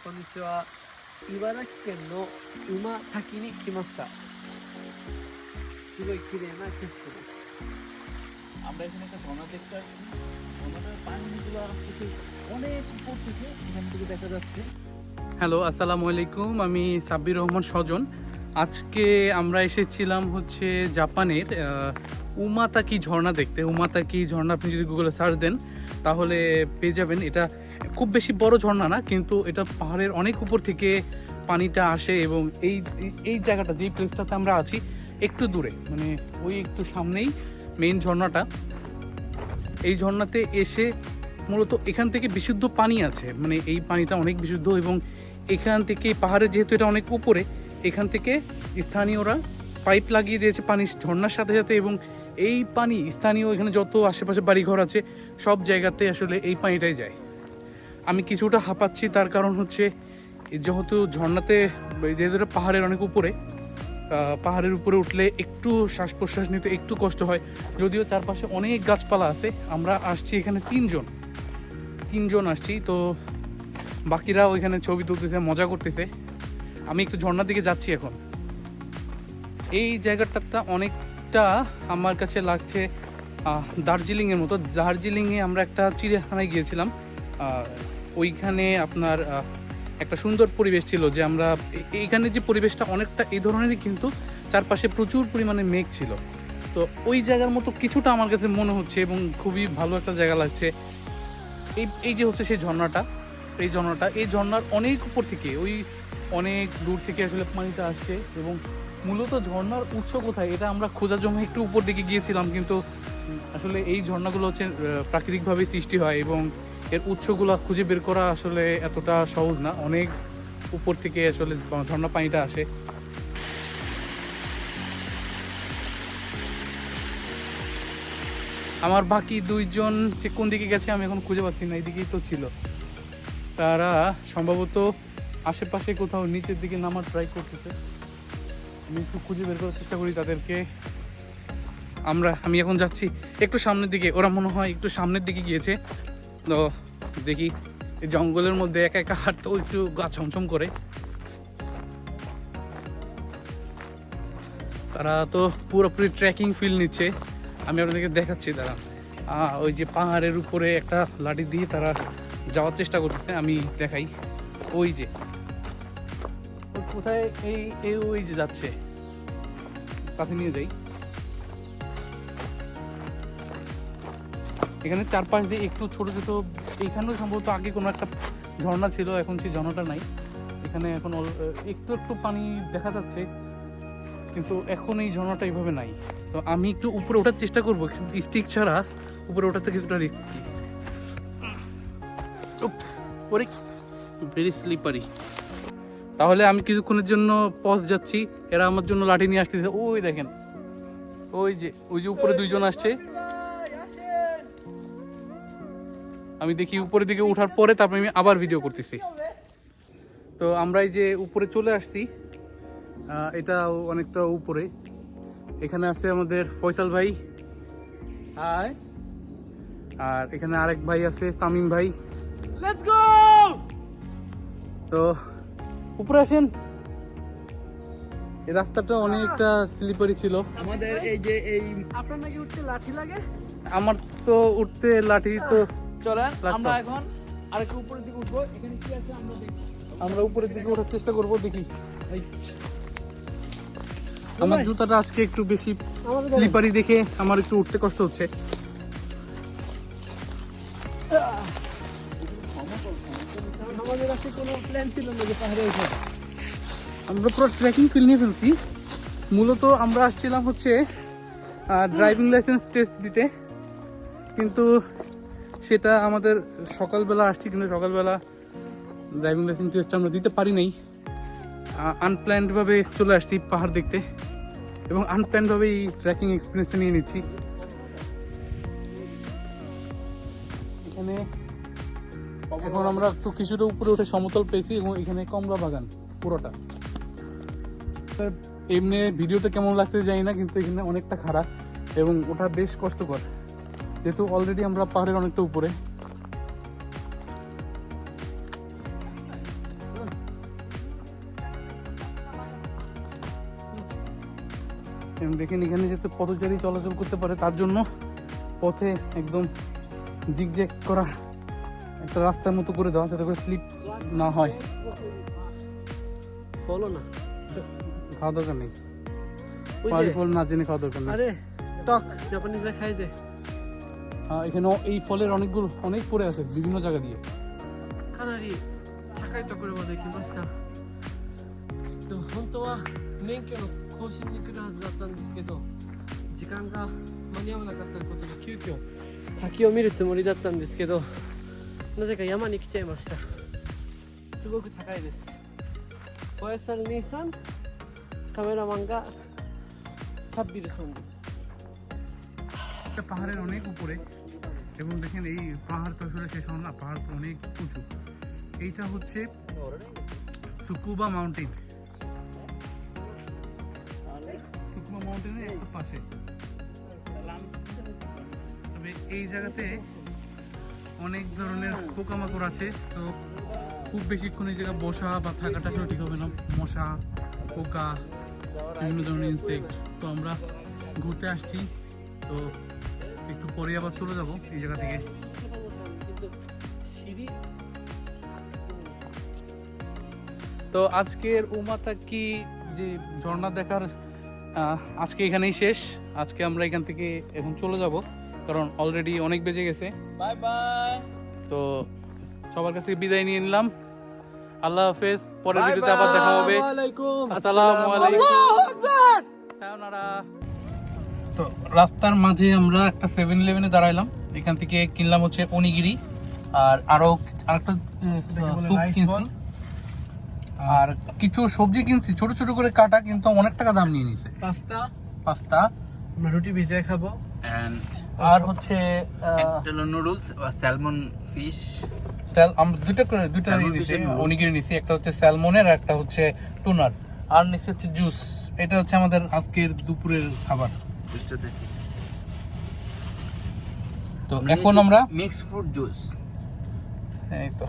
こんにちは。茨城県の馬滝に来ました。すごい綺麗な景色です。 আমরা এখানে একটা ঝর্ণা দেখতে আসছি। ঝর্ণাটার পানিগুলো আসছে অনেক উপর থেকে, এখান থেকে দেখা যাচ্ছে। হ্যালো, আসসালামু আলাইকুম। আমি সাব্বির রহমান সজন। আজকে আমরা এসেছিলাম হচ্ছে জাপানের উমাতাকি ঝর্ণা দেখতে। উমাতাকি ঝর্ণা আপনি যদি গুগলে সার্চ দেন তাহলে পেয়ে যাবেন। এটা খুব বেশি বড় ঝর্ণা না, কিন্তু এটা পাহাড়ের অনেক উপর থেকে পানিটা আসে এবং এই এই জায়গাটা, যেই প্লেসটাতে আমরা আছি একটু দূরে, মানে ওই একটু সামনেই মেইন ঝর্ণাটা। এই ঝর্ণাতে এসে মূলত এখান থেকে বিশুদ্ধ পানি আছে, মানে এই পানিটা অনেক বিশুদ্ধ এবং এখান থেকে পাহাড়ে, যেহেতু এটা অনেক উপরে, এখান থেকে স্থানীয়রা পাইপ লাগিয়ে দিয়েছে পানি ঝর্ণার সাথে সাথে, এবং এই পানি স্থানীয় এখানে যত আশেপাশে বাড়িঘর আছে সব জায়গাতে আসলে এই পানিটাই যায়। আমি কিছুটা হাঁপাচ্ছি, তার কারণ হচ্ছে যেহেতু ঝর্ণাতে, যেহেতু পাহাড়ের অনেক উপরে, পাহাড়ের উপরে উঠলে একটু শ্বাস প্রশ্বাস নিতে একটু কষ্ট হয়, যদিও চারপাশে অনেক গাছপালা আছে। আমরা আসছি এখানে তিনজন আসছি, তো বাকিরা ওইখানে ছবি তুলতেছে, মজা করতেছে। আমি একটু ঝর্ণার দিকে যাচ্ছি এখন। এই জায়গাটা অনেকটা আমার কাছে লাগছে দার্জিলিংয়ের মতো। দার্জিলিংয়ে আমরা একটা চিড়িয়াখানায় গিয়েছিলাম, ওইখানে আপনার একটা সুন্দর পরিবেশ ছিল, যে আমরা এইখানে যে পরিবেশটা অনেকটা এই ধরনেরই, কিন্তু চারপাশে প্রচুর পরিমাণে মেঘ ছিল। তো ওই জায়গার মতো কিছুটা আমার কাছে মনে হচ্ছে এবং খুবই ভালো একটা জায়গা লাগছে। এই যে হচ্ছে সেই ঝর্ণাটা, এই ঝর্ণার অনেক উপর থেকে, ওই অনেক দূর থেকে আসলে পানিটা আসছে। এবং মূলত ঝর্ণার উৎস কোথায় এটা আমরা খোঁজার জন্য একটু উপর দিকে গিয়েছিলাম, কিন্তু আসলে এই ঝর্ণাগুলো হচ্ছে প্রাকৃতিকভাবে সৃষ্টি হয় এবং এর উৎসগুলো খুঁজে বের করা আসলে এতটা সহজ না। অনেক উপর থেকে আসলে ঝর্ণা পানিটা আসে। আমার বাকি দুইজন যে কোন দিকে গেছে আমি এখন খুঁজে পাচ্ছি না, এইদিকেই তো ছিল। তারা সম্ভবত আশেপাশে কোথাও নিচের দিকে নামার ট্রাই করতেছে। আমি একটু খুঁজে বের করার চেষ্টা করি তাদেরকে। আমি এখন যাচ্ছি একটু সামনের দিকে, ওরা মনে হয় একটু সামনের দিকে গিয়েছে। তো দেখি, এই জঙ্গলের মধ্যে একা একা হাঁটতেও একটু গা ছমছম করে। তারা তো পুরোপুরি ট্রেকিং ফিল নিচ্ছে। আমি আপনাদেরকে দেখাচ্ছি, তারা ওই যে পাহাড়ের উপরে একটা লাঠি দিয়ে তারা যাওয়ার চেষ্টা করতেছে। আমি দেখাই, ওই যে কোথায় ওই যে যাচ্ছে, কাছে নিয়ে যাই। এখানে চারপাশ দিয়ে একটু ছোট ছোট, এইখানেও সম্ভবত আগে কোনো একটা ঝর্ণা ছিল, এখন সেই ঝর্ণাটা নাই। এখানে এখন একটু একটু পানি দেখা যাচ্ছে, কিন্তু এখন এই ঝর্ণাটা এইভাবে নাই। তো আমি একটু উপরে ওঠার চেষ্টা করবো, স্টিক ছাড়া উপরে ওঠাতে কিছুটা রিস্কি। Very slippery. তাহলে আমি কিছুক্ষণের জন্য পজ যাচ্ছি। এরা আমার জন্য লাঠি নিয়ে আসতেছে। ওই দেখেন, ওই যে উপরে দুইজন আসছে। আমি দেখি উপরের দিকে ওঠার পরে তারপরে আমি আবার ভিডিও করতেছি। তো আমরা এই যে উপরে চলে আসছি, এটা অনেকটা উপরে। এখানে আছে আমাদের ফয়সাল ভাই, হাই। আর এখানে আরেক ভাই আছে, তামিম ভাই। Let's go. তো উপরে আসেন। এই রাস্তাটা অনেকটা স্লিপারি ছিল। আমাদের এই যে আপনার নাকি উঠতে লাঠি লাগে? আমার তো উঠতে লাঠি, তো চলেন আমরা এখন আরেকটু উপরের দিকে উঠবো। এখানে কি আছে আমরা দেখি। আমরা উপরের দিকে ওঠার চেষ্টা করবো, দেখি। আমার জুতাটা আজকে একটু বেশি স্লিপারি দেখে আমার একটু উঠতে কষ্ট হচ্ছে। আমাদের কাছে কোনো প্ল্যান ছিল না যে পাহাড়ে ওঠা। আমরা পুরো ট্রেকিং ফিল নিয়ে ফেলছি। মূলত আমরা আসছিলাম হচ্ছে ড্রাইভিং লাইসেন্স টেস্ট দিতে, কিন্তু সেটা আমাদের সকালবেলা আসছি, কিন্তু সকালবেলা ড্রাইভিং লাইসেন্স টেস্ট আমরা দিতে পারি নাই। আনপ্ল্যান্ডভাবে চলে আসছি পাহাড় দেখতে, এবং আনপ্ল্যান্ডভাবে এই ট্রেকিং এক্সপিরিয়েন্সটা নিয়ে নিচ্ছি। এখানে এখন আমরা একটু কিছুটা উপরে উঠে সমতল পেয়েছি, এবং এখানে কমলা বাগান পুরোটা। এমনি ভিডিওতে কেমন লাগছে জানি না, কিন্তু এখানে অনেকটা খারাপ এবং ওটা বেশ কষ্টকর, যেহেতু অলরেডি আমরা পাহাড়ের অনেকটা উপরে। দেখেন এখানে যাতে পথচারী চলাচল করতে পারে তার জন্য পথে একদম জিগজ্যাগ করা একটা রাস্তার মতো করে দেওয়া যাতে করে স্লিপ না হয়। বলো না, খাওয়া দরকার নেই, ওই যে, ফল না জেনে খাওয়া দরকার নেই। আরে টক জাপানিজরা খাই যে। এখানে এই ফলের অনেক পড়ে আছে বিভিন্ন জায়গা দিয়ে। かなり高いところまで来ました。でも本当は免許の更新に来るはずだったんですけど、時間が間に合わなかったことで急遽滝を見るつもりだったんですけど、なぜか山に来ちゃいました。すごく高いです。おやさん兄さん、カメラマンがサッビルさんです。 পাহাড়ের অনেক উপরে এবং দেখেন এই পাহাড় তো আসলে শেষ হয় না, পাহাড় তো অনেক উঁচু। এইটা হচ্ছে সুকুবা মাউন্টেন, সুকুবা মাউন্টেনের একটু পাশে। তবে এই জায়গাতে অনেক ধরনের পোকামাকড় আছে, তো খুব বেশিক্ষণ এই জায়গায় বসা বা থাকাটা আসলে ঠিক হবে না। মশা, পোকা, বিভিন্ন ধরনের ইনসেক্ট। তো আমরা ঘুরতে আসছি, তো একটু পরে আবার চলে যাব এই জায়গা থেকে। তো আজকের উমাতাকি যে ঝর্ণা দেখার আজকে এখানেই শেষ। আজকে আমরা এখান থেকে এখন চলে যাব, কারণ অলরেডি অনেক বেজে গেছে। Bye bye. তো সবার কাছে বিদায় নিয়ে নিলাম, আল্লাহ হাফেজ। পরের ভিডিওতে আবার দেখা হবে। আসসালামু আলাইকুম, সায়োনারা। তো রাস্তার মাঝে আমরা একটা 7-Eleven-এ দাঁড়াইলাম, এখান থেকে কিনলাম হচ্ছে অনিগিরি আর আরেকটা স্যুপ কিনছি আর কিছু সবজি কিনছি ছোট ছোট করে কাটা, কিন্তু অনেক টাকা দাম নিয়ে নিছে। পাস্তা আমরা রুটি ভিজায় খাবো, আর হচ্ছে নুডলস স্যালমন ফিশ। আমরা দুইটা অনিগিরি নিছি, একটা হচ্ছে স্যালমনের আর একটা হচ্ছে টুনার, আর নিচে হচ্ছে জুস। এটা হচ্ছে আমাদের আজকের দুপুরের খাবার। তো এখন আমরা মিক্সড ফ্রুট জুস, এই তো